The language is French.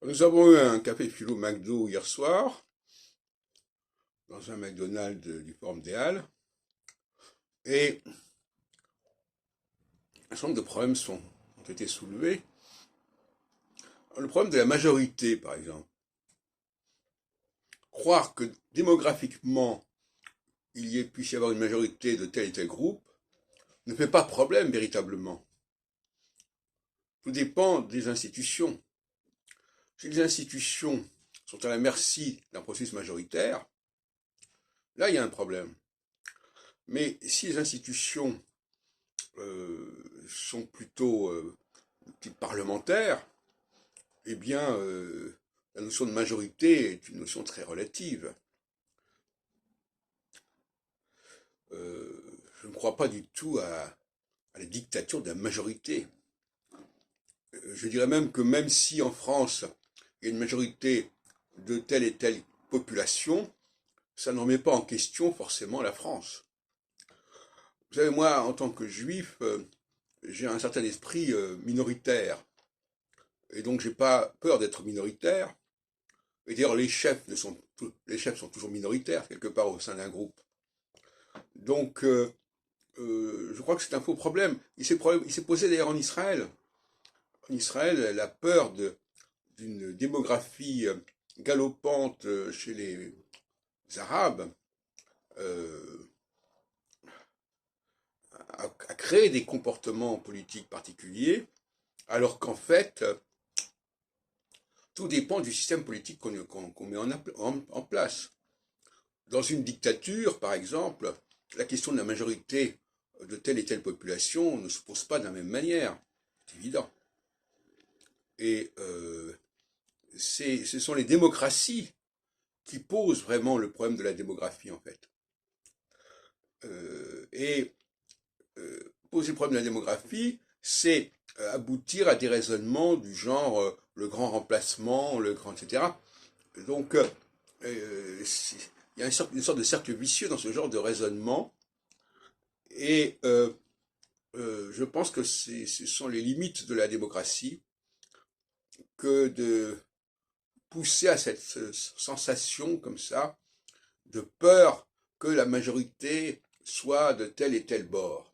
Nous avons eu un café philo McDo hier soir, dans un McDonald's du Forum des Halles, et un certain nombre de problèmes ont été soulevés. Le problème de la majorité, par exemple. Croire que démographiquement, puisse y avoir une majorité de tel et tel groupe, ne fait pas problème véritablement. Tout dépend des institutions. Si les institutions sont à la merci d'un processus majoritaire, là il y a un problème. Mais si les institutions sont plutôt de type parlementaire, eh bien, la notion de majorité est une notion très relative. Je ne crois pas du tout à la dictature de la majorité. Je dirais même que même si en France, il y a une majorité de telle et telle population, ça ne remet pas en question forcément la France. Vous savez, moi, en tant que juif, j'ai un certain esprit minoritaire. Et donc, j'ai pas peur d'être minoritaire. Et d'ailleurs, les chefs sont toujours minoritaires, quelque part, au sein d'un groupe. Donc, je crois que c'est un faux problème. Il s'est posé d'ailleurs en Israël. En Israël, la peur d'une démographie galopante chez les Arabes euh, a créé des comportements politiques particuliers, alors qu'en fait, tout dépend du système politique qu'on met en place. Dans une dictature, par exemple, la question de la majorité de telle et telle population ne se pose pas de la même manière. C'est évident. Et ce sont les démocraties qui posent vraiment le problème de la démographie, en fait. Et poser le problème de la démographie, c'est aboutir à des raisonnements du genre le grand remplacement, le grand, etc. Donc, il y a une sorte de cercle vicieux dans ce genre de raisonnement, et je pense que ce sont les limites de la démocratie que de pousser à cette sensation comme ça de peur que la majorité soit de tel et tel bord.